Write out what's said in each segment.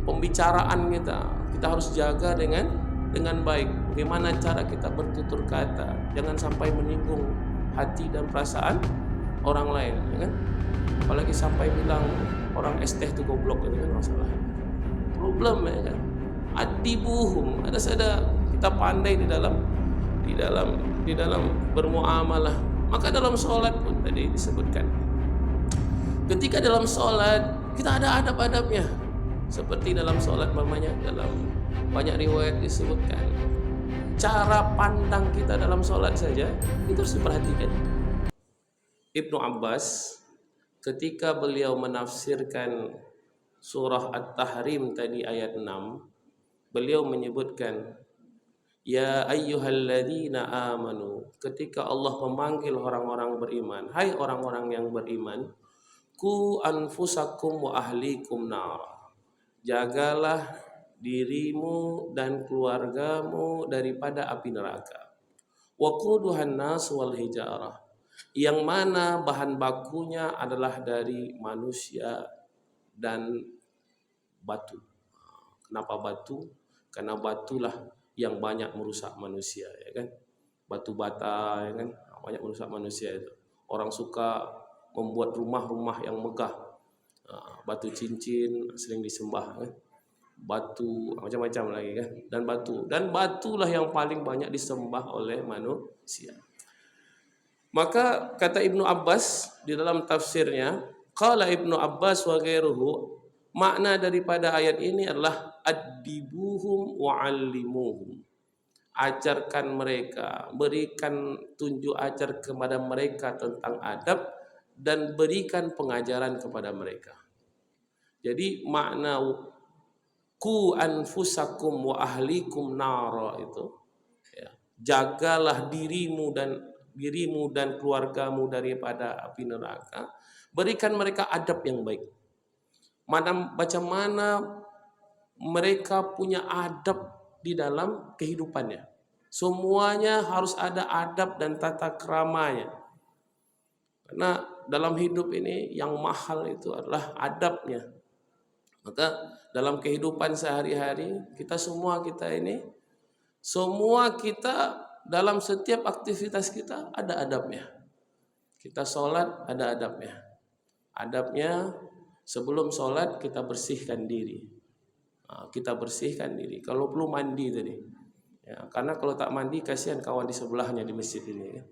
pembicaraan kita harus jaga dengan baik. Bagaimana cara kita bertutur kata, jangan sampai menyinggung hati dan perasaan orang lain, ya kan? Apalagi sampai bilang orang es teh itu goblok, itu kan masalah. Problem, ya kan? Adibuhum, ada kita pandai di dalam bermuamalah. Maka dalam sholat pun tadi disebutkan, ketika dalam sholat kita ada adab-adabnya. Seperti dalam sholat dalam banyak riwayat disebutkan, cara pandang kita dalam sholat saja itu harus diperhatikan. Ibnu Abbas ketika beliau menafsirkan surah At-Tahrim tadi ayat 6, beliau menyebutkan, ya ayyuhalladzina amanu, ketika Allah memanggil orang-orang beriman, hai orang-orang yang beriman, ku anfusakum wa ahlikum nar, jagalah dirimu dan keluargamu daripada api neraka. Waquduhan nas wal hijarah, yang mana bahan bakunya adalah dari manusia dan batu. Kenapa batu? Karena batulah yang banyak merusak manusia, ya kan? Batu bata, ya kan? Banyak merusak manusia itu. Orang suka membuat rumah-rumah yang megah. Batu cincin sering disembah, kan? Batu macam-macam lagi, kan? Dan batulah yang paling banyak disembah oleh manusia. Maka kata Ibnu Abbas di dalam tafsirnya, qala Ibnu Abbas wa ghairuhu, makna daripada ayat ini adalah adibuhum wa'allimuhum, ajarkan mereka, berikan tunjuk ajar kepada mereka tentang adab dan berikan pengajaran kepada mereka. Jadi makna ku anfusakum wa ahlikum nara itu, ya, jagalah dirimu dan keluargamu daripada api neraka, berikan mereka adab yang baik. Macam mana mereka punya adab di dalam kehidupannya. Semuanya harus ada adab dan tata keramanya. Karena dalam hidup ini yang mahal itu adalah adabnya. Maka dalam kehidupan sehari-hari kita dalam setiap aktivitas kita ada adabnya. Kita sholat ada adabnya. Adabnya sebelum sholat kita bersihkan diri. Kalau perlu mandi tadi. Ya, karena kalau tak mandi kasihan kawan di sebelahnya di masjid ini. Ya.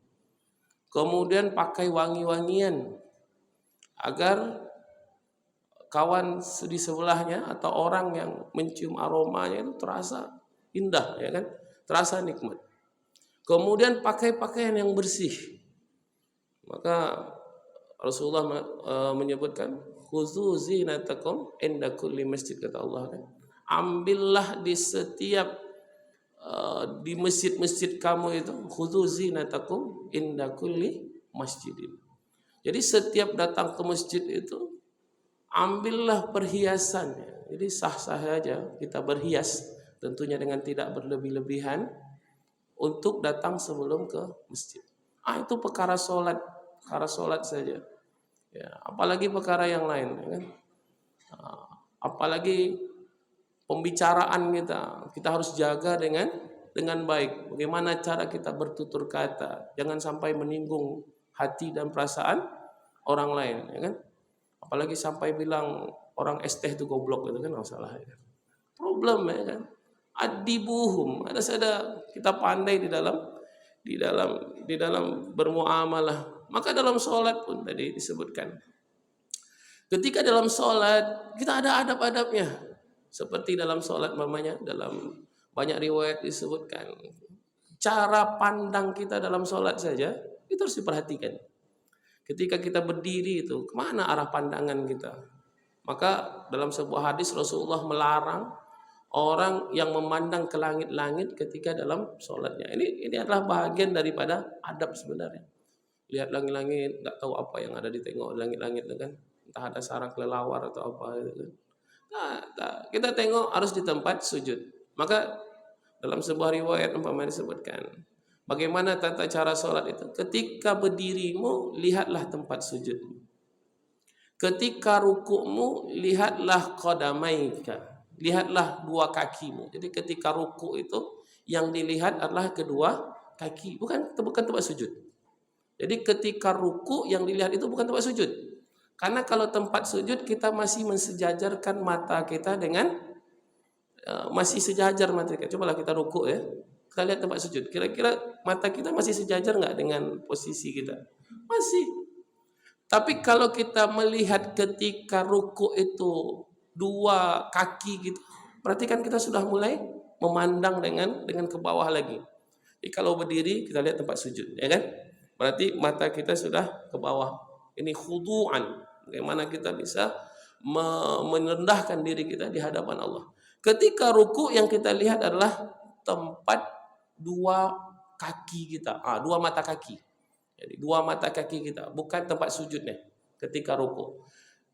Kemudian pakai wangi-wangian agar kawan di sebelahnya atau orang yang mencium aromanya itu terasa indah, ya kan? Terasa nikmat. Kemudian pakai pakaian yang bersih. Maka Rasulullah menyebutkan, khuzu zinatakum inda kulli masjid, kata Allah, kan? Ambillah di setiap di masjid-masjid kamu itu, khuzu zinatakum inda kulli masjidin. Jadi setiap datang ke masjid itu ambillah perhiasannya. Jadi sah-sah saja kita berhias, tentunya dengan tidak berlebih-lebihan, untuk datang sebelum ke masjid. Itu perkara sholat saja. Ya, apalagi perkara yang lain, ya kan? Apalagi pembicaraan kita harus jaga dengan baik. Bagaimana cara kita bertutur kata, jangan sampai menyinggung hati dan perasaan orang lain, ya kan? Apalagi sampai bilang orang es teh itu goblok, itu kan masalah, ya. Problem, ya kan? Adibuhum, ada kita pandai di dalam bermuamalah. Maka dalam sholat pun tadi disebutkan, ketika dalam sholat kita ada adab-adabnya. Seperti dalam sholat dalam banyak riwayat disebutkan, cara pandang kita dalam sholat saja itu harus diperhatikan. Ketika kita berdiri itu, kemana arah pandangan kita? Maka dalam sebuah hadis Rasulullah melarang orang yang memandang ke langit-langit ketika dalam sholatnya. Ini adalah bagian daripada adab sebenarnya. Lihat langit-langit, nggak tahu apa yang ada di tengok langit-langit, kan? Entah ada sarang kelelawar atau apa, kan? Nah, kita tengok harus di tempat sujud. Maka dalam sebuah riwayat umpamanya disebutkan, bagaimana tata cara sholat itu? Ketika berdirimu, lihatlah tempat sujudmu. Ketika rukukmu, lihatlah qadamaika, lihatlah dua kakimu. Jadi ketika ruku itu yang dilihat adalah kedua kaki, bukan tempat sujud. Jadi ketika ruku yang dilihat itu bukan tempat sujud. Karena kalau tempat sujud kita masih mensejajarkan mata kita dengan masih sejajar mata kita. Cobalah kita ruku ya. Kita lihat tempat sujud. Kira-kira mata kita masih sejajar nggak dengan posisi kita? Masih. Tapi kalau kita melihat ketika ruku itu dua kaki gitu, berarti kan kita sudah mulai memandang dengan ke bawah lagi. Jadi kalau berdiri kita lihat tempat sujud, ya kan? Berarti mata kita sudah ke bawah. Ini khudu'an. Bagaimana kita bisa merendahkan diri kita di hadapan Allah. Ketika ruku yang kita lihat adalah tempat dua kaki kita, dua mata kaki. Jadi dua mata kaki kita, bukan tempat sujudnya ketika ruku.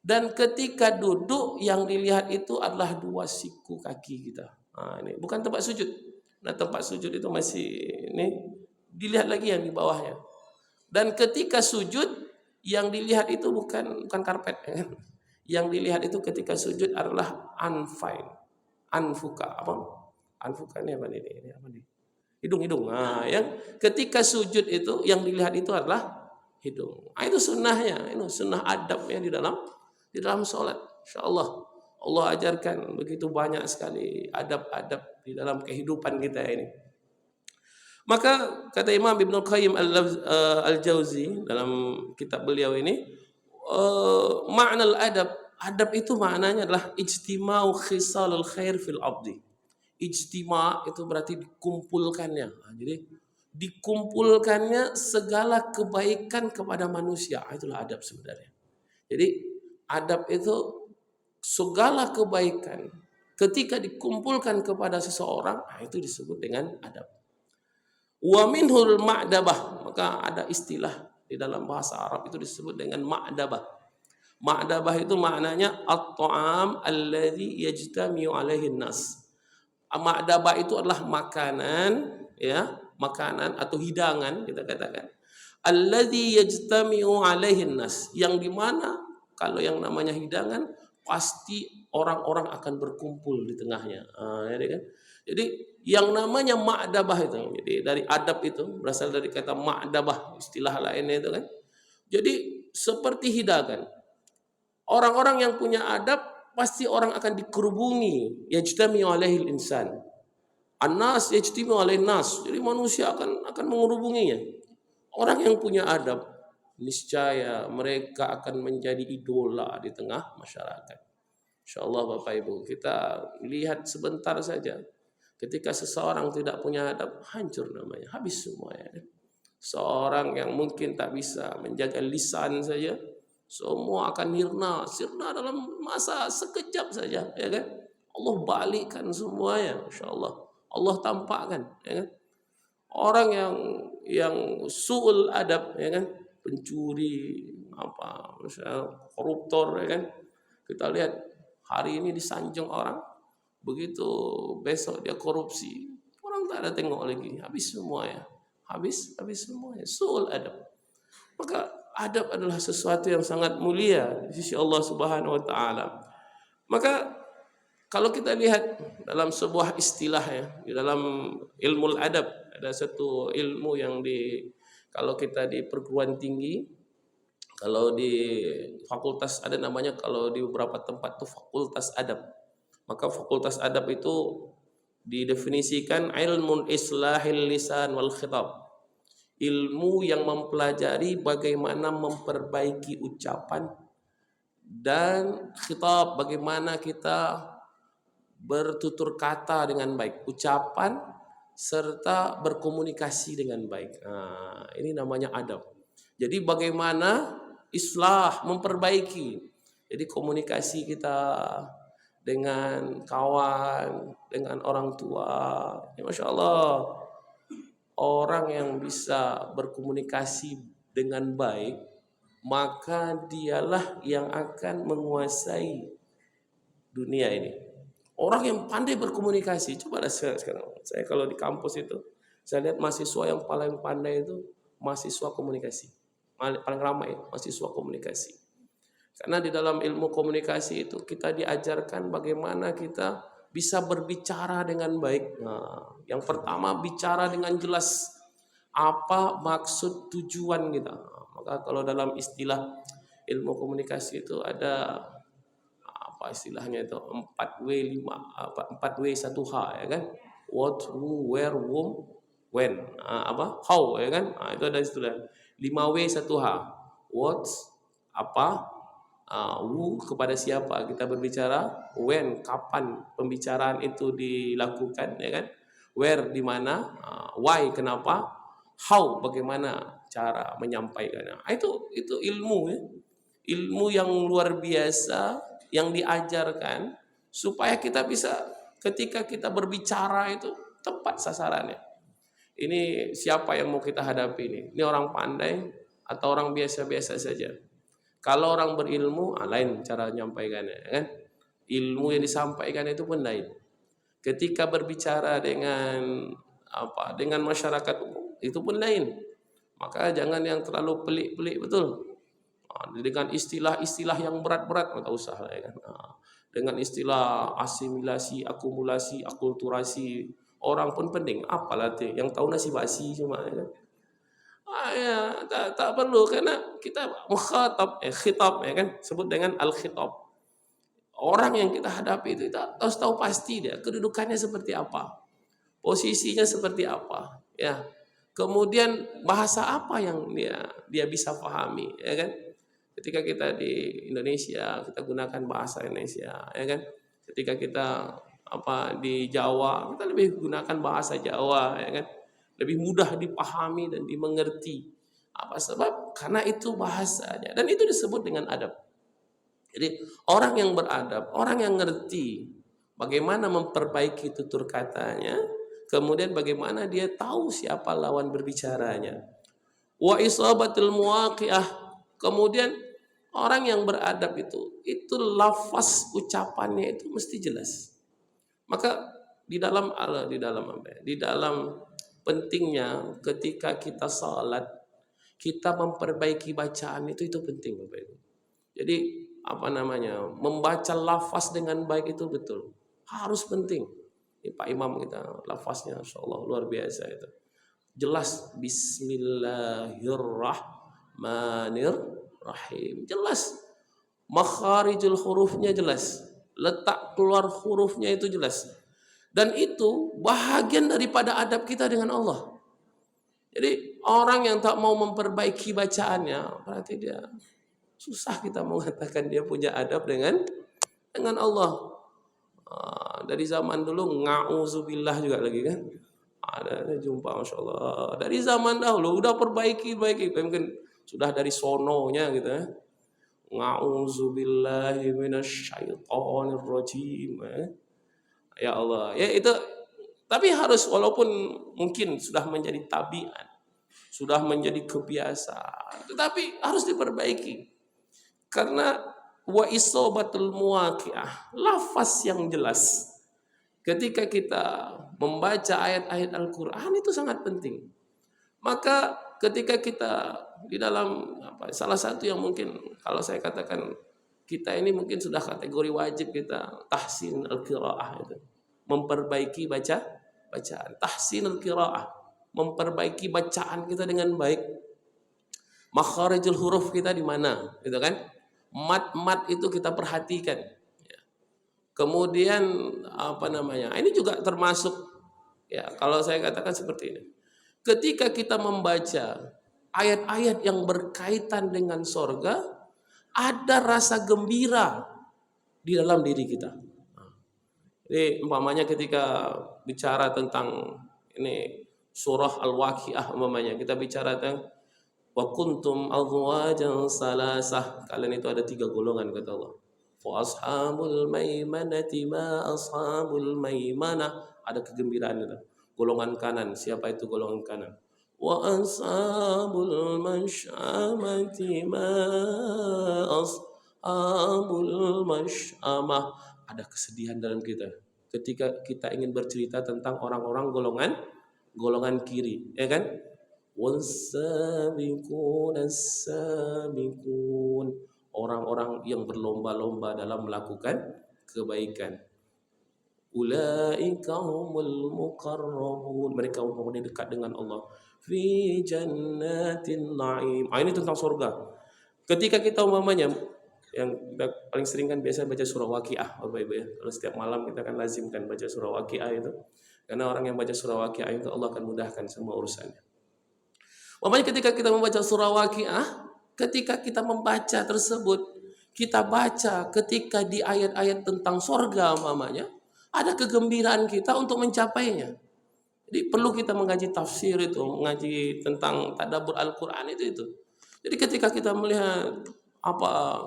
Dan ketika duduk yang dilihat itu adalah dua siku kaki kita. Ini bukan tempat sujud. Nah, tempat sujud itu masih ini dilihat lagi yang di bawahnya. Dan ketika sujud yang dilihat itu bukan karpet, ya. Yang dilihat itu ketika sujud adalah anfuka. Apa? Anfuka ini apa ini? Ini apa nih? Hidung. Yang ketika sujud itu yang dilihat itu adalah hidung. Itu sunnahnya, itu sunnah adabnya di dalam sholat. Insyaallah Allah ajarkan begitu banyak sekali adab-adab di dalam kehidupan kita ini. Maka kata Imam Ibnu Qayyim Al-Jauzi dalam kitab beliau ini, makna adab itu maknanya adalah ijtima'u khisalul khair fil abdi. Ijtima' itu berarti dikumpulkannya. Jadi dikumpulkannya segala kebaikan kepada manusia. Itulah adab sebenarnya. Jadi adab itu segala kebaikan ketika dikumpulkan kepada seseorang, itu disebut dengan adab. Wa minhul ma'dabah, maka ada istilah di dalam bahasa Arab itu disebut dengan ma'dabah. Ma'dabah itu maknanya at-ta'am alladhi yajtami'u alaihi nas. Ma'dabah itu adalah makanan, ya, makanan atau hidangan kita katakan. Alladzi yajtami'u alaihi nas, yang di mana kalau yang namanya hidangan pasti orang-orang akan berkumpul di tengahnya. Kan? Jadi yang namanya ma'dabah itu, jadi dari adab itu berasal dari kata ma'dabah, istilah lainnya itu kan. Jadi seperti hidangan. Orang-orang yang punya adab pasti orang akan dikerubungi, yajtami'u alaihil insan. An-nas yajtami'u alaihin nas. Jadi manusia akan mengerubunginya. Orang yang punya adab, niscaya mereka akan menjadi idola di tengah masyarakat. Insyaallah Bapak Ibu, kita lihat sebentar saja. Ketika seseorang tidak punya adab, hancur namanya, habis semuanya. Seorang yang mungkin tak bisa menjaga lisan saja, semua akan sirna dalam masa sekejap saja, ya kan? Allah balikkan semuanya, insyaallah. Allah tampakkan, ya kan? Orang yang su'ul adab, ya kan? Pencuri, misalnya koruptor, ya kan? Kita lihat hari ini disanjung orang, begitu besok dia korupsi, orang tak ada tengok lagi, habis semuanya. Habis semuanya. Su'ul adab. Maka adab adalah sesuatu yang sangat mulia di sisi Allah Subhanahu wa taala. Maka kalau kita lihat dalam sebuah istilah ya, di dalam ilmu adab ada satu ilmu yang kalau kita di perguruan tinggi, kalau di fakultas ada namanya, kalau di beberapa tempat tuh fakultas adab. Maka fakultas adab itu didefinisikan ilmun islahil lisan wal khitab. Ilmu yang mempelajari bagaimana memperbaiki ucapan dan khitab, bagaimana kita bertutur kata dengan baik, ucapan serta berkomunikasi dengan baik. Ini namanya adab. Jadi bagaimana islah, memperbaiki. Jadi komunikasi kita dengan kawan, dengan orang tua, ya Masya Allah, orang yang bisa berkomunikasi dengan baik, maka dialah yang akan menguasai dunia ini. Orang yang pandai berkomunikasi, coba sekarang. Saya kalau di kampus itu, saya lihat mahasiswa yang paling pandai itu mahasiswa komunikasi. Paling ramai mahasiswa komunikasi. Karena di dalam ilmu komunikasi itu kita diajarkan bagaimana kita bisa berbicara dengan baik. Nah, yang pertama bicara dengan jelas apa maksud tujuan kita. Maka kalau dalam istilah ilmu komunikasi itu ada apa istilahnya itu 4W 5 apa 4W 1H ya kan, what, who, where, whom, when, apa how ya kan. Itu ada istilah 5W 1H, what apa, who kepada siapa kita berbicara, when kapan pembicaraan itu dilakukan ya kan, where di mana, why kenapa, how bagaimana cara menyampaikannya. Itu ilmu ya, ilmu yang luar biasa yang diajarkan supaya kita bisa ketika kita berbicara itu tepat sasarannya. Ini siapa yang mau kita hadapi ini? Ini orang pandai atau orang biasa-biasa saja? Kalau orang berilmu, lain cara menyampaikannya, kan? Ilmu yang disampaikan itu pun lain. Ketika berbicara dengan dengan masyarakat umum, itu pun lain. Maka jangan yang terlalu pelik-pelik betul. Dengan istilah-istilah yang berat-berat, tak usah lah ya kan. Dengan istilah asimilasi, akumulasi, akulturasi, orang pun penting. Apalah tu, yang tahu nasi basi cuma ya kan. Tak perlu karena kita mukhatab, khitab ya kan, sebut dengan al-khitab. Orang yang kita hadapi itu kita harus tahu pasti dia kedudukannya seperti apa, posisinya seperti apa, ya. Kemudian bahasa apa yang dia bisa pahami, ya kan? Ketika kita di Indonesia, kita gunakan bahasa Indonesia, ya kan? Ketika kita di Jawa, kita lebih gunakan bahasa Jawa, ya kan? Lebih mudah dipahami dan dimengerti. Apa sebab? Karena itu bahasanya dan itu disebut dengan adab. Jadi orang yang beradab, orang yang ngerti bagaimana memperbaiki tutur katanya, kemudian bagaimana dia tahu siapa lawan berbicaranya. Wa isabatul muwaqi'ah. Kemudian orang yang beradab itu lafaz ucapannya itu mesti jelas. Maka di dalam pentingnya ketika kita salat, kita memperbaiki bacaan itu penting Bapak Ibu. Jadi membaca lafaz dengan baik itu betul, harus penting. Ini Pak Imam kita lafaznya insyaallah luar biasa itu. Jelas bismillahirrahmanirrahim. Jelas. Makharijul hurufnya jelas. Letak keluar hurufnya itu jelas. Dan itu bahagian daripada adab kita dengan Allah. Jadi orang yang tak mau memperbaiki bacaannya, berarti dia susah kita mengatakan dia punya adab dengan Allah. Dari zaman dulu nga'udzubillah juga lagi kan. Ada jumpa Masya Allah. Dari zaman dahulu udah perbaiki. Mungkin sudah dari sononya gitu ya. Nga'udzubillahi minasyaitonirrajim. Ya Allah, ya itu. Tapi harus walaupun mungkin sudah menjadi tabiat, sudah menjadi kebiasaan, tetapi harus diperbaiki. Karena wa isobatul muwaqi'ah, lafaz yang jelas. Ketika kita membaca ayat-ayat Al-Quran itu sangat penting. Maka ketika kita di dalam salah satu yang mungkin kalau saya katakan kita ini mungkin sudah kategori wajib kita tahsin al-qiraah itu. Memperbaiki bacaan, tahsin al-qiraah, memperbaiki bacaan kita dengan baik. Makharijul huruf kita di mana, gitu kan? Mat itu kita perhatikan. Kemudian ini juga termasuk ya kalau saya katakan seperti ini. Ketika kita membaca ayat-ayat yang berkaitan dengan sorga, ada rasa gembira di dalam diri kita. Jadi umpamanya ketika bicara tentang ini surah Al-Waqiah umpamanya kita bicara tentang wa kuntum azwajan salasah, kalian itu ada 3 golongan kata Allah. Fa ashabul maimanati ma ashabul maimanah, ada kegembiraan itu. Golongan kanan, siapa itu golongan kanan? Wa ashabul masyamati ma ashabul masyamah. Ada kesedihan dalam kita ketika kita ingin bercerita tentang orang-orang golongan kiri, ya kan? Wasabiqun as-sabiqun, orang-orang yang berlomba-lomba dalam melakukan kebaikan. ulaika humul muqarrabun. Mereka orang dekat dengan Allah. Fi jannatin na'im. Ini tentang surga. Ketika kita umpamanya yang kita paling sering kan biasa baca surah Waqiah, Bapak Ibu ya. Kalau setiap malam kita kan lazimkan baca surah Waqiah itu. Karena orang yang baca surah Waqiah itu Allah akan mudahkan semua urusannya. Umpamanya ketika kita membaca surah Waqiah, ketika kita membaca tersebut, kita baca ketika di ayat-ayat tentang surga umpamanya, ada kegembiraan kita untuk mencapainya. Jadi perlu kita mengaji tafsir itu, mengaji tentang tadabbur Al-Qur'an itu. Jadi ketika kita melihat apa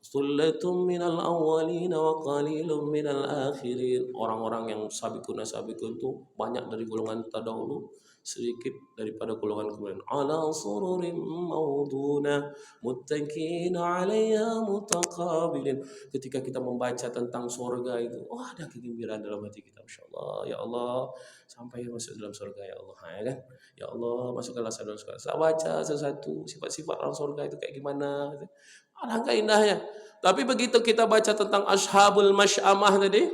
Sullatun minal awwalin wa qalilun minal akhirin. Orang-orang yang sabiqun itu banyak dari golongan terdahulu, sedikit daripada golongan kemudian. Ala sururin mauduna muttaqina 'alaiha mutaqabilin. Ketika kita membaca tentang surga itu, ada kegembiraan dalam hati kita. Masyaallah, ya Allah, sampai masuk dalam surga ya Allah, ya kan? Ya Allah, masukkanlah saya dalam surga. Saya baca sesuatu sifat-sifat orang surga itu kayak gimana. Alangkah indahnya. Tapi begitu kita baca tentang ashabul masy'amah tadi,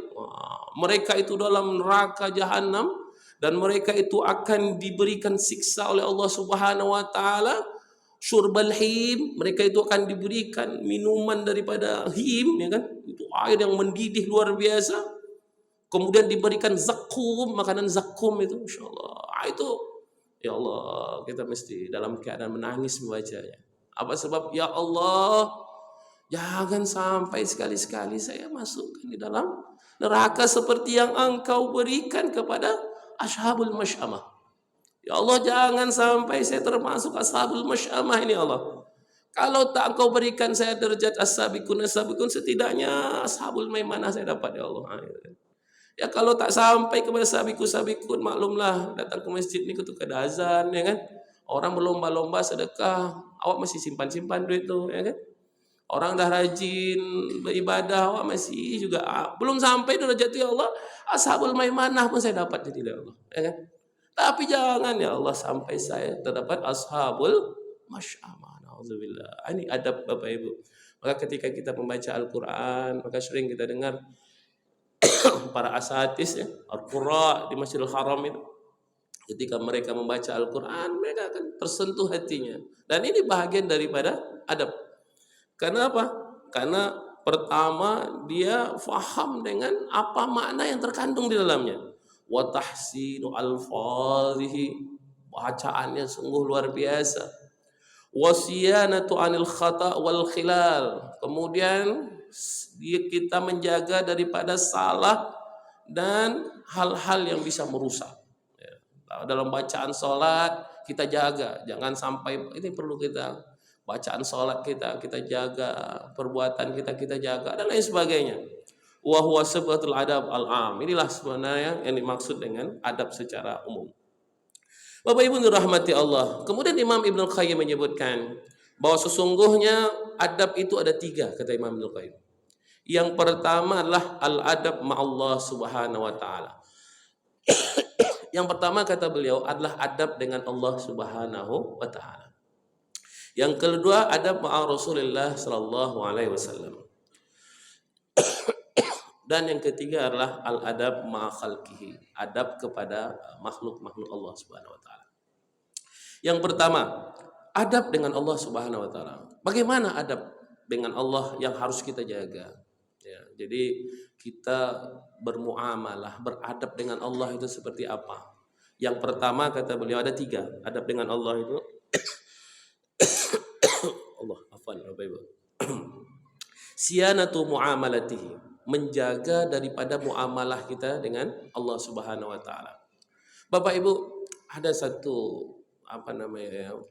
mereka itu dalam neraka jahanam dan mereka itu akan diberikan siksa oleh Allah Subhanahu wa taala. Syurbal him, mereka itu akan diberikan minuman daripada him, ya kan? Itu air yang mendidih luar biasa. Kemudian diberikan zakum, makanan zakum itu, insyaallah. Itu ya Allah, kita mesti dalam keadaan menangis membacanya. Apa sebab? Ya Allah, jangan sampai sekali-sekali saya masukkan di dalam neraka seperti yang Engkau berikan kepada ashabul masy'amah. Ya Allah, jangan sampai saya termasuk ashabul masy'amah ini, Allah. Kalau tak Engkau berikan saya derajat as-sabiqun, setidaknya ashabul maimanah saya dapat, ya Allah. Ya kalau tak sampai kepada sabiqun, maklumlah, datang ke masjid ni ketika ada azan, ya kan? Orang berlomba-lomba sedekah, awak masih simpan-simpan duit tu, ya kan? Orang dah rajin beribadah, awak masih juga belum sampai derajat ya Allah. Ashabul maimanah pun saya dapat jadi ya Allah, ya kan? Tapi jangan ya Allah sampai saya terdapat ashabul masy'amah. Nauzubillah. Ini adab Bapak Ibu. Maka ketika kita membaca Al-Qur'an, maka sering kita dengar para asatis ya, Al-Qurra di Masjidil Haram itu. Ketika mereka membaca Al-Quran, mereka akan tersentuh hatinya. Dan ini bahagian daripada adab. Kenapa? Karena pertama dia faham dengan apa makna yang terkandung di dalamnya. Wa tahsinu alfazihi, bacaannya sungguh luar biasa. Wa siyanatu anil khata' wal khilal. Kemudian kita menjaga daripada salah dan hal-hal yang bisa merusak. Dalam bacaan sholat kita jaga, jangan sampai, ini perlu kita bacaan sholat kita jaga, perbuatan kita jaga dan lain sebagainya. Wa huwa sifatul adab al-am. Inilah sebenarnya yang dimaksud dengan adab secara umum. Bapak Ibu dirahmati Allah. Kemudian Imam Ibnu Qayyim menyebutkan bahwa sesungguhnya adab itu ada 3, kata Imam Ibnu Qayyim. Yang pertama adalah al-adab ma'allah subhanahu wa ta'ala. Yang pertama kata beliau adalah adab dengan Allah Subhanahu wa taala. Yang kedua adab ma'a Rasulullah sallallahu alaihi wasallam. Dan yang ketiga adalah al-adab ma'a khalqihi, adab kepada makhluk-makhluk Allah Subhanahu wa taala. Yang pertama, adab dengan Allah Subhanahu wa taala. Bagaimana adab dengan Allah yang harus kita jaga? Ya, jadi kita bermuamalah, beradab dengan Allah itu seperti apa? Yang pertama kata beliau ada 3 adab dengan Allah itu. Allah, afwan Bapak Ibu. Siyanatu muamalatihi, menjaga daripada muamalah kita dengan Allah Subhanahu wa taala. Bapak Ibu, ada satu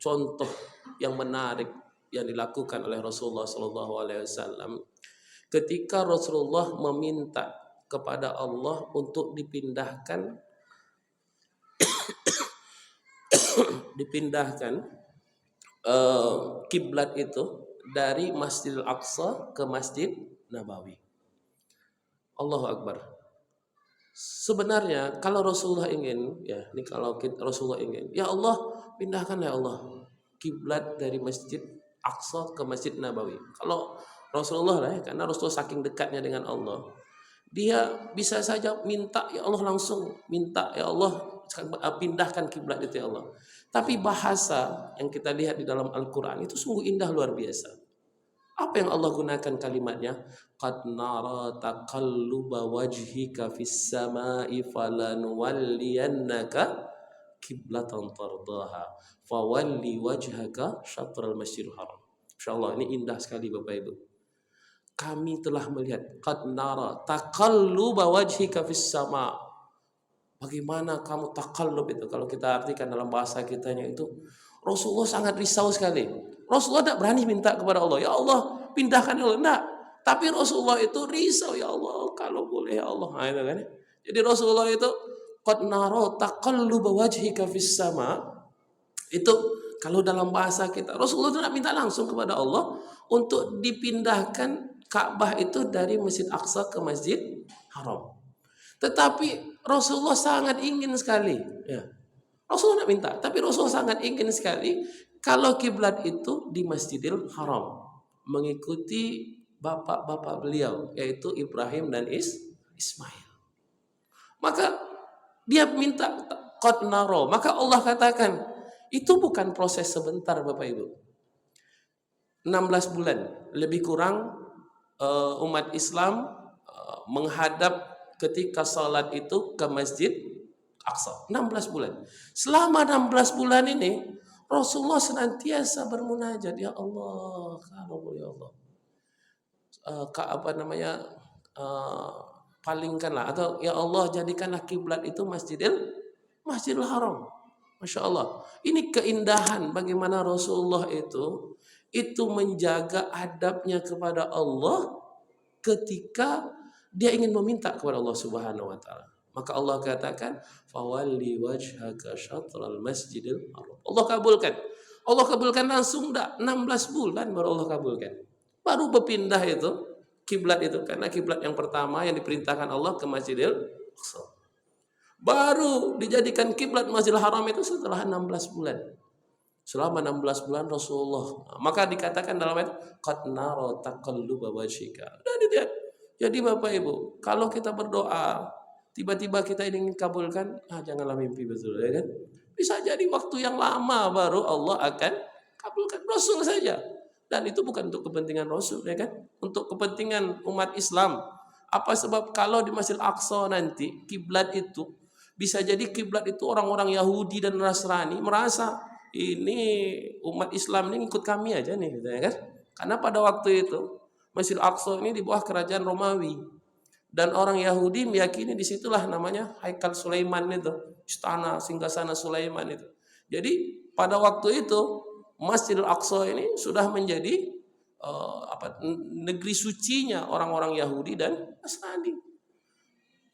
contoh yang menarik yang dilakukan oleh Rasulullah sallallahu alaihi wasallam ketika Rasulullah meminta kepada Allah untuk dipindahkan kiblat itu dari Masjidil Aqsa ke Masjid Nabawi. Allahu Akbar. Sebenarnya kalau Rasulullah ingin, Rasulullah ingin, ya Allah pindahkan ya Allah kiblat dari Masjid Aqsa ke Masjid Nabawi. Kalau Rasulullah karena Rasulullah saking dekatnya dengan Allah, Dia bisa saja minta, ya Allah langsung minta, ya Allah pindahkan kiblat itu ya Allah. Tapi bahasa yang kita lihat di dalam Al-Quran itu sungguh indah luar biasa. Apa yang Allah gunakan kalimatnya? Qad nara taqalluba wajhika fis sama'i falanuwalliyannaka kiblatan tardaha fawalli wajhaka syatral masjidil haram. Insyaallah ini indah sekali Bapak Ibu. Kami telah melihat qad nara taqalluba wajhika fis sama'. Bagaimana kamu taqallub itu kalau kita artikan dalam bahasa kitanya itu Rasulullah sangat risau sekali. Rasulullah tidak berani minta kepada Allah, ya Allah pindahkan ya Allah, enggak. Tapi Rasulullah itu risau, ya Allah kalau boleh ya Allah. Nah, itu kan. Jadi Rasulullah itu qad nara taqalluba wajhika fis sama. Itu kalau dalam bahasa kita Rasulullah itu tidak minta langsung kepada Allah untuk dipindahkan Ka'bah itu dari Masjid Aqsa ke Masjid Haram. Tetapi Rasulullah sangat ingin sekali, ya. Rasulullah tidak minta, tapi Rasulullah sangat ingin sekali kalau kiblat itu di Masjidil Haram, mengikuti bapak-bapak beliau, yaitu Ibrahim dan Ismail. Maka dia minta qad nara, maka Allah katakan, itu bukan proses sebentar Bapak Ibu. 16 bulan, lebih kurang umat Islam menghadap ketika salat itu ke Masjid Aqsa 16 bulan. Selama 16 bulan ini Rasulullah senantiasa bermunajat, ya Allah, kalau boleh ya Allah, palingkanlah atau ya Allah jadikanlah kiblat itu Masjidil Haram. Masya Allah. Ini keindahan bagaimana Rasulullah itu menjaga adabnya kepada Allah ketika dia ingin meminta kepada Allah Subhanahu wa taala. Maka Allah katakan, "Fawalli wajhaka syatral masjidil haram." Allah kabulkan. Allah kabulkan langsung 16 bulan baru Allah kabulkan. Baru berpindah itu kiblat itu karena kiblat yang pertama yang diperintahkan Allah ke Masjidil Aqsa. Baru dijadikan kiblat Masjidil Haram itu setelah 16 bulan. Selama 16 bulan Rasulullah. Maka dikatakan dalam ayat qad nara taqalluba wajhika. Dan dilihat. Jadi Bapak Ibu, kalau kita berdoa, tiba-tiba kita ingin kabulkan, janganlah mimpi betul, ya kan? Bisa jadi waktu yang lama baru Allah akan kabulkan Rasul saja. Dan itu bukan untuk kepentingan Rasul, ya kan? Untuk kepentingan umat Islam. Apa sebab kalau di Masjid Aqsa nanti kiblat itu bisa jadi kiblat itu orang-orang Yahudi dan Nasrani merasa ini umat Islam ini ikut kami aja nih, ya kan? Karena pada waktu itu Masjid Aqsa ini di bawah kerajaan Romawi dan orang Yahudi meyakini disitulah namanya Haikal Sulaiman itu, istana singgasana Sulaiman itu. Jadi pada waktu itu Masjidil Aqsa ini sudah menjadi negeri sucinya orang-orang Yahudi dan Nasrani.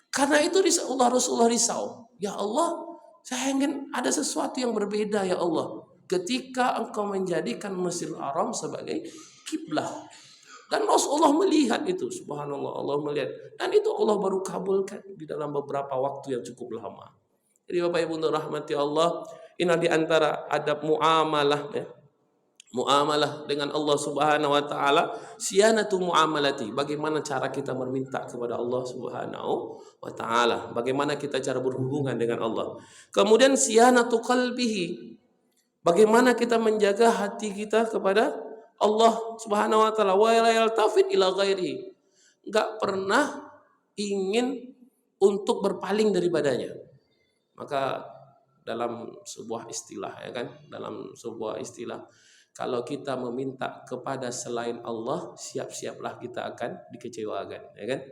Karena itu Rasulullah risau, ya Allah, saya ingin ada sesuatu yang berbeda ya Allah ketika engkau menjadikan Masjidil Haram sebagai kiblat. Dan Rasulullah melihat itu, subhanallah, Allah melihat. Dan itu Allah baru kabulkan di dalam beberapa waktu yang cukup lama. Jadi Bapak Ibu untuk rahmati Allah, ini di antara adab muamalah, ya. Muamalah dengan Allah Subhanahu wa taala, siyanatu muamalati. Bagaimana cara kita meminta kepada Allah Subhanahu wa taala? Bagaimana kita cara berhubungan dengan Allah? Kemudian siyanatu qalbihi. Bagaimana kita menjaga hati kita kepada Allah Subhanahu wa taala, wa la yaltafit ila ghairihi. Enggak pernah ingin untuk berpaling daripadanya. Maka dalam sebuah istilah, ya kan? Dalam sebuah istilah, kalau kita meminta kepada selain Allah, siap-siaplah kita akan dikecewakan, ya kan?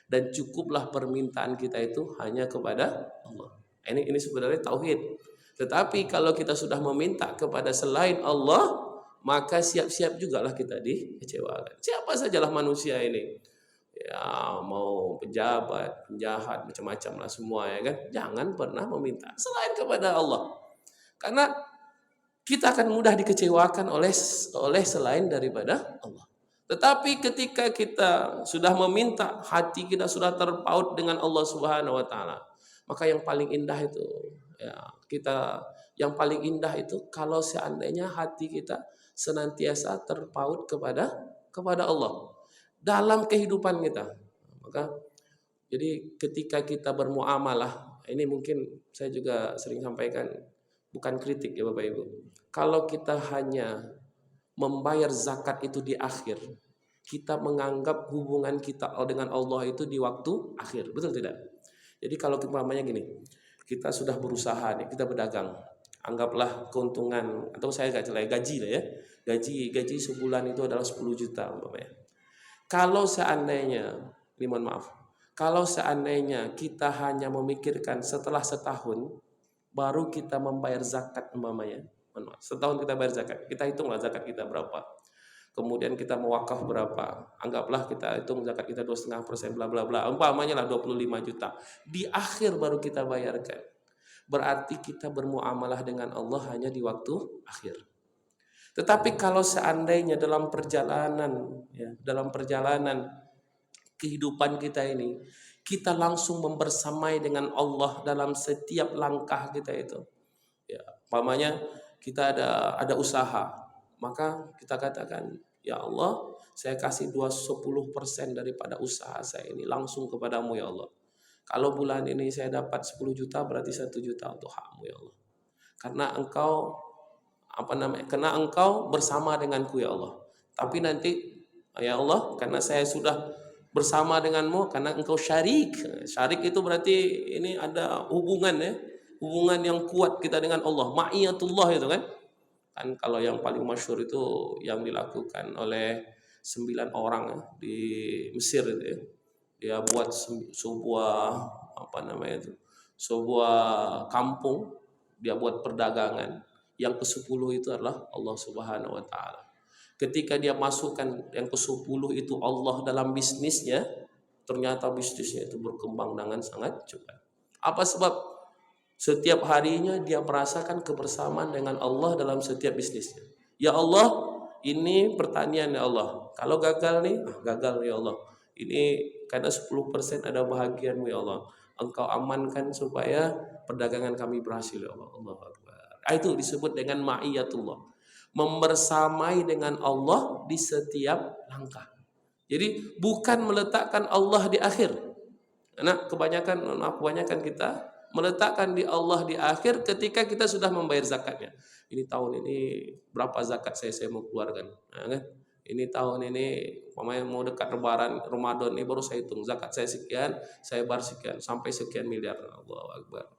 Dan cukuplah permintaan kita itu hanya kepada Allah. Ini sebenarnya tauhid. Tetapi kalau kita sudah meminta kepada selain Allah, maka siap-siap juga lah kita dikecewakan. Siapa sajalah manusia ini, ya mau pejabat, penjahat, macam-macam lah semua, ya kan. Jangan pernah meminta selain kepada Allah, karena kita akan mudah dikecewakan oleh selain daripada Allah. Tetapi ketika kita sudah meminta, hati kita sudah terpaut dengan Allah Subhanahu wa taala, maka yang paling indah itu, ya, yang paling indah itu kalau seandainya hati kita senantiasa terpaut kepada Allah dalam kehidupan kita. Maka Jadi ketika kita bermuamalah, ini mungkin saya juga sering sampaikan, bukan kritik ya Bapak Ibu. Kalau kita hanya membayar zakat itu di akhir, kita menganggap hubungan kita dengan Allah itu di waktu akhir, betul tidak? Jadi kalau umpamanya gini, kita sudah berusaha nih, kita berdagang, anggaplah keuntungan, atau saya nggak celai gaji lah ya, gaji sebulan itu adalah 10 juta umpamanya. Kalau seandainya, ini mohon maaf, kalau seandainya kita hanya memikirkan setelah setahun baru kita membayar zakat umpamanya, mohon maaf, setahun kita bayar zakat, kita hitunglah zakat kita berapa. Kemudian kita mewakaf berapa? Anggaplah kita hitung zakat kita 2,5% bla bla bla. Umpamanya lah 25 juta. Di akhir baru kita bayarkan. Berarti kita bermuamalah dengan Allah hanya di waktu akhir. Tetapi kalau seandainya dalam perjalanan kehidupan kita ini, kita langsung membersamai dengan Allah dalam setiap langkah kita itu. Ya, umpamanya kita ada usaha, maka kita katakan, ya Allah, saya kasih 10% daripada usaha saya ini langsung kepadamu ya Allah. Kalau bulan ini saya dapat 10 juta, berarti 1 juta untuk hakmu ya Allah. Karena engkau bersama denganku ya Allah. Tapi nanti ya Allah, karena saya sudah bersama denganmu, karena engkau syarik. Syarik itu berarti ini ada hubungan ya. Hubungan yang kuat kita dengan Allah. Ma'iyatullah itu kan. Kan kalau yang paling masyhur itu yang dilakukan oleh 9 orang ya, di Mesir itu ya. Dia buat sebuah kampung, dia buat perdagangan. Yang ke-10 itu adalah Allah Subhanahu wa taala. Ketika dia masukkan yang ke-10 itu Allah dalam bisnisnya, ternyata bisnisnya itu berkembang dengan sangat cepat. Apa sebab? Setiap harinya dia merasakan kebersamaan dengan Allah dalam setiap bisnisnya. Ya Allah, ini pertanian ya Allah. Kalau gagal nih, gagal ya Allah. Ini karena 10% ada bahagianmu ya Allah. Engkau amankan supaya perdagangan kami berhasil ya Allah. Allahu Akbar. Itu disebut dengan ma'iyatullah. Membersamai dengan Allah di setiap langkah. Jadi bukan meletakkan Allah di akhir. Karena kebanyakan kita meletakkan di Allah di akhir ketika kita sudah membayar zakatnya. Ini tahun ini berapa zakat saya mau keluarkan. Nah, kan? Ini tahun ini mau dekat lebaran Ramadan ini baru saya hitung zakat saya sekian, saya bayar sekian sampai sekian miliar. Allahu Akbar.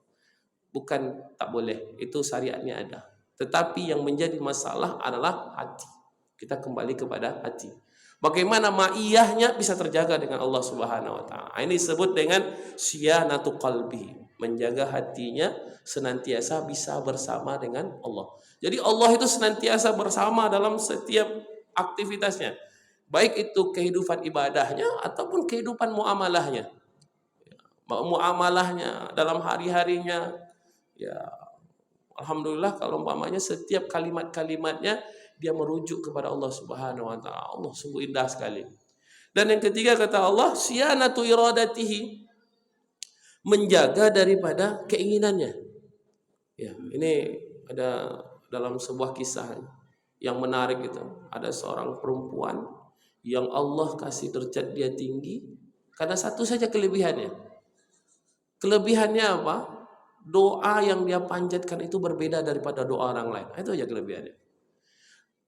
Bukan tak boleh, itu syariatnya ada. Tetapi yang menjadi masalah adalah hati. Kita kembali kepada hati. Bagaimana ma'iyahnya bisa terjaga dengan Allah Subhanahu wa taala. Ini disebut dengan syianatu qalbi, menjaga hatinya senantiasa bisa bersama dengan Allah. Jadi Allah itu senantiasa bersama dalam setiap aktivitasnya. Baik itu kehidupan ibadahnya ataupun kehidupan muamalahnya. Muamalahnya dalam hari-harinya, ya alhamdulillah kalau umpamanya setiap kalimat-kalimatnya dia merujuk kepada Allah Subhanahu wa taala. Allah sungguh indah sekali. Dan yang ketiga kata Allah, syianatu iradatihi, menjaga daripada keinginannya. Ya, ini ada dalam sebuah kisah yang menarik itu. Ada seorang perempuan yang Allah kasih derajat dia tinggi karena satu saja kelebihannya. Kelebihannya apa? Doa yang dia panjatkan itu berbeda daripada doa orang lain. Itu aja kelebihannya.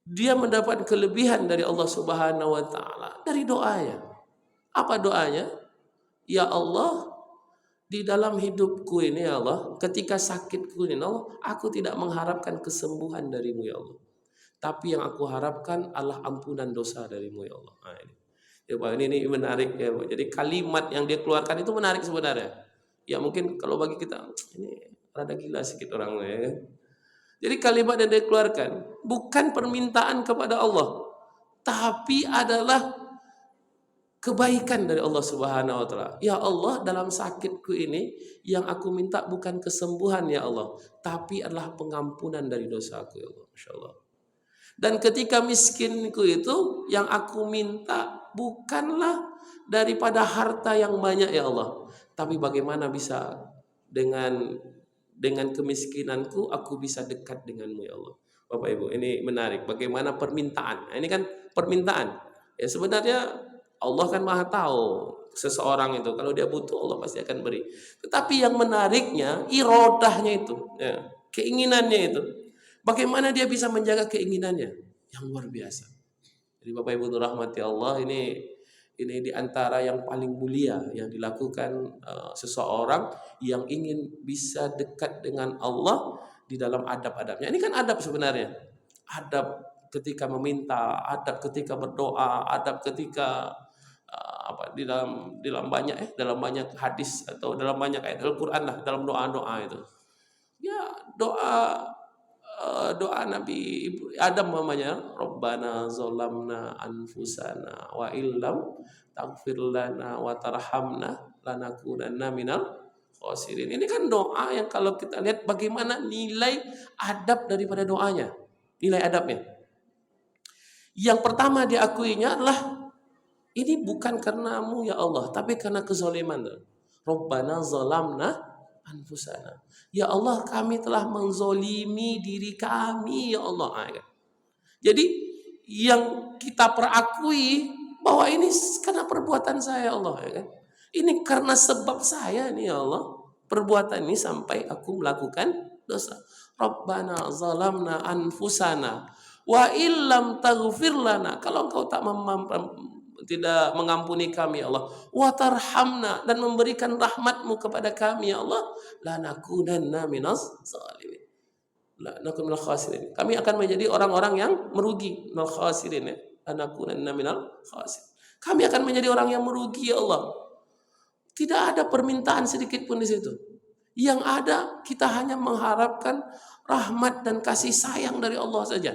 Dia mendapat kelebihan dari Allah Subhanahu wa taala dari doanya. Apa doanya? Ya Allah, di dalam hidupku ini ya Allah, ketika sakitku ini Allah, aku tidak mengharapkan kesembuhan darimu ya Allah. Tapi yang aku harapkan adalah ampunan dosa darimu ya Allah. Nah, ini. Ya, Pak, ini menarik ya, Pak. Jadi kalimat yang dia keluarkan itu menarik sebenarnya. Ya mungkin kalau bagi kita ini rada gila sedikit orangnya ya. Jadi kalimat yang dia keluarkan bukan permintaan kepada Allah, tapi adalah kebaikan dari Allah Subhanahu wa taala. Ya Allah, dalam sakitku ini yang aku minta bukan kesembuhan ya Allah, tapi adalah pengampunan dari dosaku ya Allah. Masyaallah. Dan ketika miskinku itu yang aku minta bukanlah daripada harta yang banyak ya Allah, tapi bagaimana bisa dengan kemiskinanku aku bisa dekat denganmu ya Allah. Bapak Ibu, ini menarik bagaimana permintaan. Nah, ini kan permintaan. Ya sebenarnya Allah kan maha tahu seseorang itu kalau dia butuh Allah pasti akan beri. Tetapi yang menariknya irodahnya itu, ya, keinginannya itu. Bagaimana dia bisa menjaga keinginannya? Yang luar biasa. Jadi Bapak Ibu rahmati Allah, ini di antara yang paling mulia yang dilakukan seseorang yang ingin bisa dekat dengan Allah di dalam adab-adabnya. Ini kan adab sebenarnya. Adab ketika meminta, adab ketika berdoa, adab ketika dalam banyak hadis atau dalam banyak ayat Al-Qur'an lah, dalam doa-doa itu. Ya, doa Nabi Adam namanya, Rabbana zalamna anfusana wa illam taghfir lana wa tarhamna lanakunanna minal khasirin. Ini kan doa yang kalau kita lihat bagaimana nilai adab daripada doanya, nilai adabnya. Yang pertama diakuinya adalah ini bukan karenamu ya Allah, tapi karena kezaliman. Rabbana zalamna anfusana. Ya Allah, kami telah menzolimi diri kami ya Allah. Jadi yang kita perakui bahwa ini karena perbuatan saya ya Allah, ya kan? Ini karena sebab saya nih ya Allah, perbuatan ini sampai aku melakukan dosa. Rabbana zalamna anfusana wa illam taghfir lana. Kalau engkau tidak mengampuni kami ya Allah, wa tarhamna, dan memberikan rahmatmu kepada kami ya Allah, lanakunanna minaz zalimin. Lanakunanna minal khasirin. Kami akan menjadi orang-orang yang merugi, minal khasirin ya. Lanakunanna minal khasirin. Kami akan menjadi orang yang merugi ya Allah. Tidak ada permintaan sedikit pun di situ. Yang ada kita hanya mengharapkan rahmat dan kasih sayang dari Allah saja.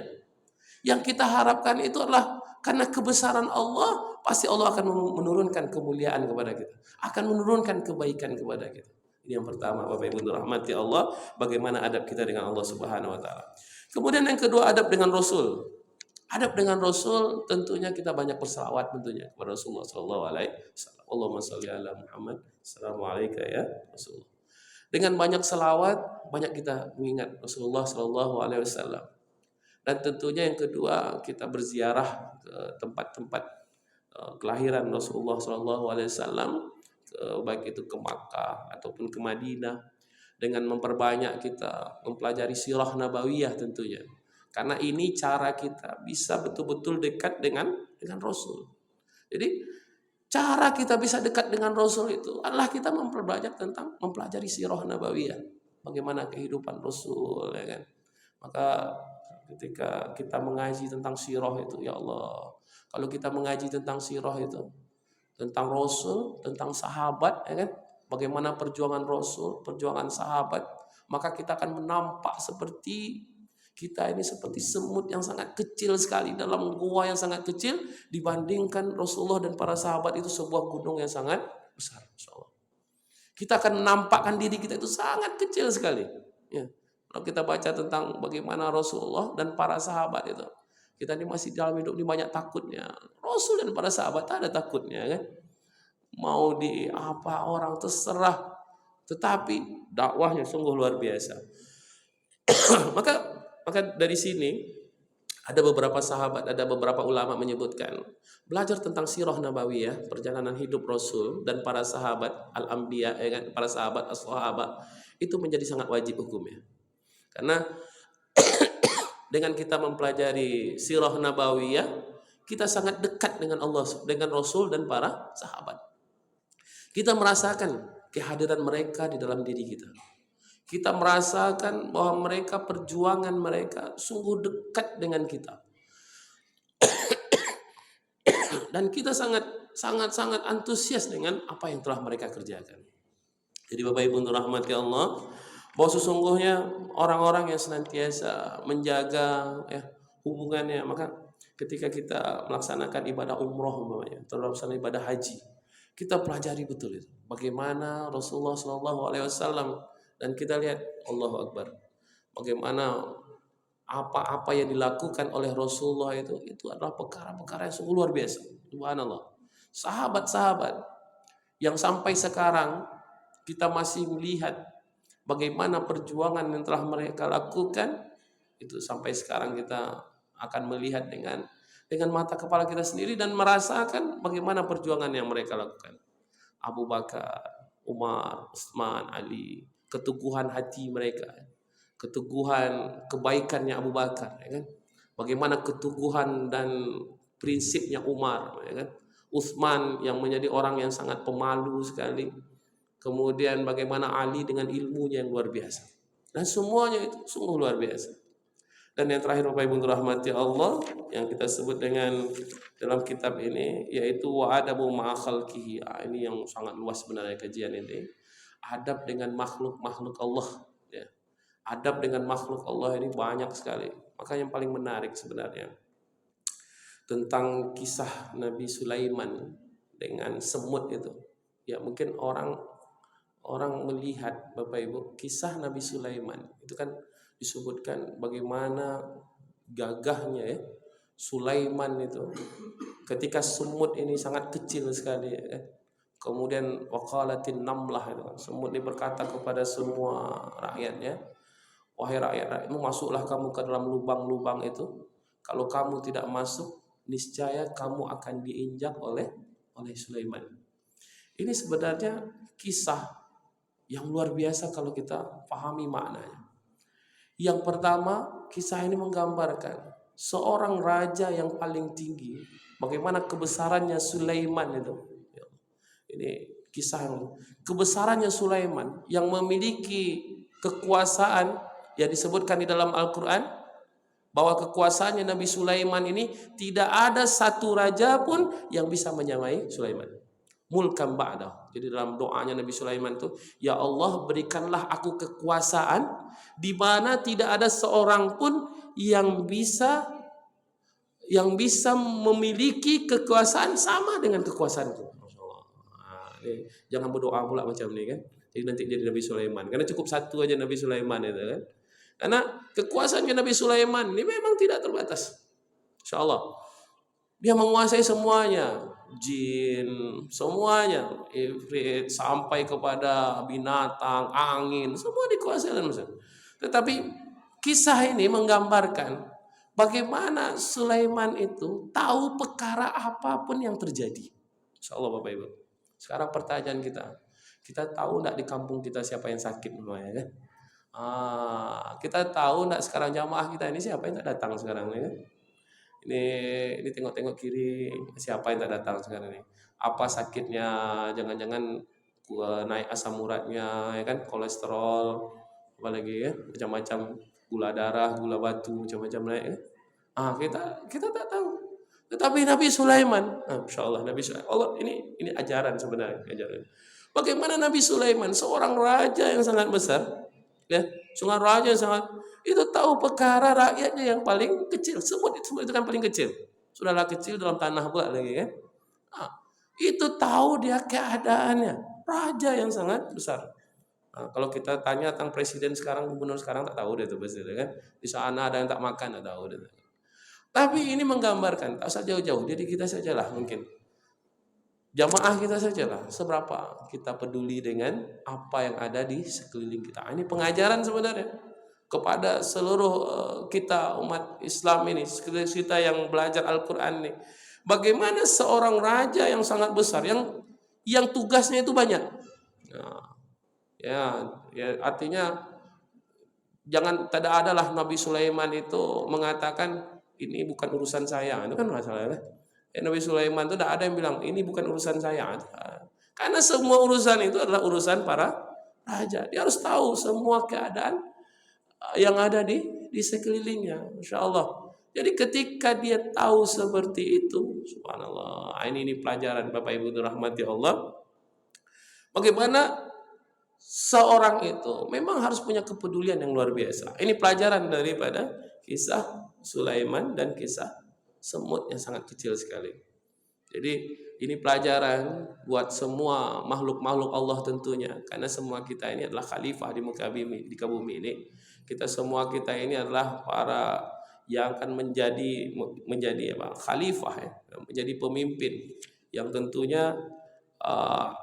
Yang kita harapkan itu adalah karena kebesaran Allah, pasti Allah akan menurunkan kemuliaan kepada kita, akan menurunkan kebaikan kepada kita. Ini yang pertama, Bapak Ibu rahmati Allah, bagaimana adab kita dengan Allah Subhanahu wa taala. Kemudian yang kedua, adab dengan Rasul. Adab dengan Rasul tentunya kita banyak berselawat tentunya kepada Rasulullah sallallahu alaihi wasallam. Allahumma shalli ala Muhammad, assalamualaikum ya Rasulullah. Dengan banyak selawat, banyak kita mengingat Rasulullah sallallahu alaihi wasallam. Dan tentunya yang kedua, kita berziarah ke tempat-tempat kelahiran Rasulullah SAW, baik itu ke Makkah ataupun ke Madinah, dengan memperbanyak kita mempelajari sirah nabawiyah tentunya. Karena ini cara kita bisa betul-betul dekat dengan Rasul. Jadi cara kita bisa dekat dengan Rasul itu adalah kita memperbanyak tentang mempelajari sirah nabawiyah, bagaimana kehidupan Rasul, ya kan. Maka ketika kita mengaji tentang sirah itu, ya Allah, kalau kita mengaji tentang sirah itu, tentang Rasul, tentang sahabat, ya kan, bagaimana perjuangan Rasul, perjuangan sahabat, maka kita akan menampak seperti kita ini seperti semut yang sangat kecil sekali dalam gua yang sangat kecil, dibandingkan Rasulullah dan para sahabat itu sebuah gunung yang sangat besar. Insyaallah. Kita akan menampakkan diri kita itu sangat kecil sekali. Ya. Kalau kita baca tentang bagaimana Rasulullah dan para sahabat itu, kita ini masih dalam hidup ini banyak takutnya. Rasul dan para sahabat tak ada takutnya, kan? Mau di apa orang terserah, tetapi dakwahnya sungguh luar biasa. maka dari sini ada beberapa sahabat, ada beberapa ulama menyebutkan belajar tentang sirah nabawiyah, perjalanan hidup Rasul dan para sahabat al-anbiya, para sahabat as-sahabat, itu menjadi sangat wajib hukumnya. Karena dengan kita mempelajari sirah nabawiyah, kita sangat dekat dengan Allah, dengan Rasul dan para sahabat. Kita merasakan kehadiran mereka di dalam diri kita. Kita merasakan bahwa mereka, perjuangan mereka sungguh dekat dengan kita. Dan kita sangat antusias dengan apa yang telah mereka kerjakan. Jadi Bapak Ibu rahmati Allah, bahwa sesungguhnya orang-orang yang senantiasa menjaga hubungannya, maka ketika kita melaksanakan ibadah umroh umpamanya, atau melaksanakan ibadah haji, kita pelajari betul itu bagaimana Rasulullah SAW, dan kita lihat Allahu Akbar, bagaimana apa-apa yang dilakukan oleh Rasulullah itu adalah perkara-perkara yang sungguh luar biasa. Subhanallah. Sahabat-sahabat yang sampai sekarang kita masih melihat bagaimana perjuangan yang telah mereka lakukan, itu sampai sekarang kita akan melihat dengan dengan mata kepala kita sendiri dan merasakan bagaimana perjuangan yang mereka lakukan. Abu Bakar, Umar, Utsman, Ali, keteguhan hati mereka, keteguhan kebaikannya Abu Bakar, ya kan? Bagaimana keteguhan dan prinsipnya Umar, ya kan? Utsman yang menjadi orang yang sangat pemalu sekali. Kemudian bagaimana Ali dengan ilmunya yang luar biasa. Dan semuanya itu sungguh luar biasa. Dan yang terakhir Bapak Ibu rahmati Allah yang kita sebut dengan dalam kitab ini yaitu wa adabu ma'a khalqihi. Ini yang sangat luas sebenarnya kajian ini. Adab dengan makhluk-makhluk Allah, ya. Adab dengan makhluk Allah ini banyak sekali. Maka yang paling menarik sebenarnya tentang kisah Nabi Sulaiman dengan semut itu. Ya mungkin orang melihat Bapak Ibu kisah Nabi Sulaiman itu kan disebutkan bagaimana gagahnya ya Sulaiman itu ketika semut ini sangat kecil sekali ya. Kemudian waqalatin namlah itu kan. Semut ini berkata kepada semua rakyatnya, wahai rakyat-rakyatmu, masuklah kamu ke dalam lubang-lubang itu. Kalau kamu tidak masuk, niscaya kamu akan diinjak oleh Sulaiman. Ini sebenarnya kisah yang luar biasa kalau kita pahami maknanya. Yang pertama, kisah ini menggambarkan seorang raja yang paling tinggi, bagaimana kebesarannya Sulaiman itu. Ini kisah yang kebesarannya Sulaiman yang memiliki kekuasaan yang disebutkan di dalam Al-Quran, bahwa kekuasaannya Nabi Sulaiman ini tidak ada satu raja pun yang bisa menyamai Sulaiman. Mulkan ba'dah. Jadi dalam doanya Nabi Sulaiman itu, ya Allah berikanlah aku kekuasaan di mana tidak ada seorang pun yang bisa memiliki kekuasaan sama dengan kekuasaanku. Jangan berdoa pula macam ni kan. Jadi nanti jadi Nabi Sulaiman. Karena cukup satu aja Nabi Sulaiman itu kan. Karena kekuasaannya Nabi Sulaiman ini memang tidak terbatas. InsyaAllah. Dia menguasai semuanya, jin, semuanya, ifrit, sampai kepada binatang, angin, semua dikuasai oleh manusia. Tetapi kisah ini menggambarkan bagaimana Sulaiman itu tahu perkara apapun yang terjadi. InsyaAllah Bapak Ibu. Sekarang pertanyaan kita tahu enggak di kampung kita siapa yang sakit namanya kan? Kita tahu enggak sekarang jamaah kita ini siapa yang tak datang sekarang ini kan? Ini tengok-tengok kiri, siapa yang tak datang sekarang ini? Apa sakitnya? Jangan-jangan naik asam uratnya, ya kan? Kolesterol, apalagi ya, macam-macam, gula darah, gula batu, macam-macam naik. Ya? Kita tak tahu. Tetapi Nabi Sulaiman, insyaallah Nabi Sulaiman, Allah ini ajaran sebenarnya, ajaran. Bagaimana Nabi Sulaiman, seorang raja yang sangat besar, ya, seorang raja yang sangat itu tahu perkara rakyatnya yang paling kecil. Semut itu kan paling kecil. Sudahlah kecil dalam tanah pula lagi kan. Itu tahu dia keadaannya. Raja yang sangat besar. Kalau kita tanya tentang presiden sekarang, gubernur sekarang tak tahu dia tuh pasti kan. Di sana ada yang tak makan tak tahu dia. Tapi ini menggambarkan tak usah jauh-jauh, diri kita sajalah mungkin. Jamaah kita sajalah seberapa kita peduli dengan apa yang ada di sekeliling kita. Ini pengajaran sebenarnya kepada seluruh kita umat Islam ini, kita yang belajar Al-Quran ini. Bagaimana seorang raja yang sangat besar, yang tugasnya itu banyak. Ya, artinya jangan tidak adalah Nabi Sulaiman itu mengatakan ini bukan urusan saya. Itu kan masalahnya. Nabi Sulaiman itu tidak ada yang bilang ini bukan urusan saya. Karena semua urusan itu adalah urusan para raja. Dia harus tahu semua keadaan yang ada di sekelilingnya, insyaallah. Jadi ketika dia tahu seperti itu, subhanallah, ini pelajaran Bapak Ibu dirahmati Allah. Bagaimana seorang itu memang harus punya kepedulian yang luar biasa. Ini pelajaran daripada kisah Sulaiman dan kisah semut yang sangat kecil sekali. Jadi ini pelajaran buat semua makhluk-makhluk Allah tentunya, karena semua kita ini adalah khalifah di muka bumi ini. Kita semua kita ini adalah para yang akan menjadi khalifah ya, menjadi pemimpin yang tentunya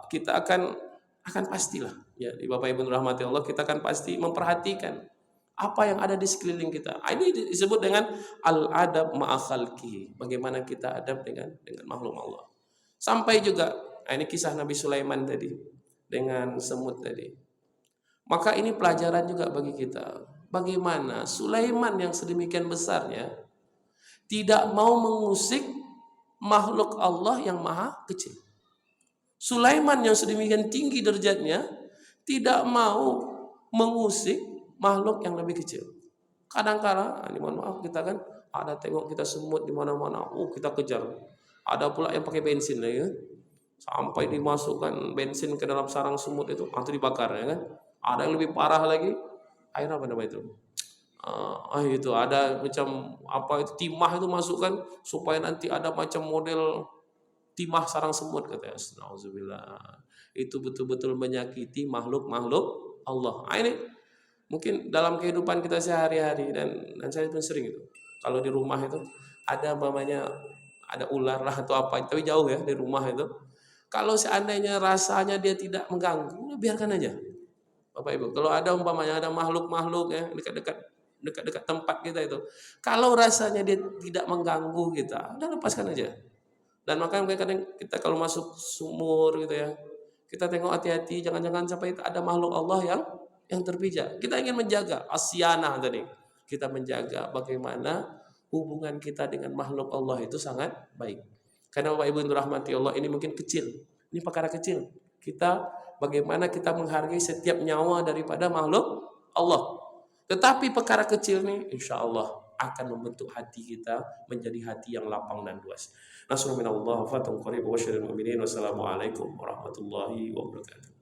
kita akan pastilah ya, Bapak Ibu rahmati Allah, kita akan pasti memperhatikan apa yang ada di sekeliling kita. Ini disebut dengan al-adab ma'a khalqihi. Bagaimana kita adab dengan makhluk Allah. Sampai juga, ini kisah Nabi Sulaiman tadi dengan semut tadi. Maka ini pelajaran juga bagi kita. Bagaimana Sulaiman yang sedemikian besarnya tidak mau mengusik makhluk Allah yang maha kecil. Sulaiman yang sedemikian tinggi derajatnya tidak mau mengusik makhluk yang lebih kecil. Kadang-kala, ini mohon maaf, kita kan ada tengok kita semut di mana-mana, kita kejar. Ada pula yang pakai bensin ya, sampai dimasukkan bensin ke dalam sarang semut itu, atau dibakar ya kan. Ada yang lebih parah lagi, air apa nama itu? Itu ada macam apa itu timah itu masukkan supaya nanti ada macam model timah sarang semut katanya. Astagfirullah. Itu betul-betul menyakiti makhluk-makhluk Allah. Ini mungkin dalam kehidupan kita sehari-hari dan saya pun sering itu. Kalau di rumah itu ada mamanya ada ular lah atau apa, tapi jauh ya di rumah itu. Kalau seandainya rasanya dia tidak mengganggu, biarkan aja. Bapak Ibu, kalau ada umpamanya ada makhluk-makhluk ya dekat tempat kita itu, kalau rasanya dia tidak mengganggu kita, udah lepaskan aja. Dan makanya kadang kita kalau masuk sumur gitu ya, kita tengok hati-hati, jangan-jangan sampai ada makhluk Allah yang terpijak. Kita ingin menjaga asyanah tadi. Kita menjaga bagaimana hubungan kita dengan makhluk Allah itu sangat baik. Karena Bapak Ibu yang dirahmati Allah, ini mungkin kecil. Ini perkara kecil. Bagaimana kita menghargai setiap nyawa daripada makhluk Allah. Tetapi perkara kecil ini insya Allah akan membentuk hati kita menjadi hati yang lapang dan luas. Nasrul minallah, fatun qarib wa syaril mu'minin. Wassalamualaikum warahmatullahi wabarakatuh.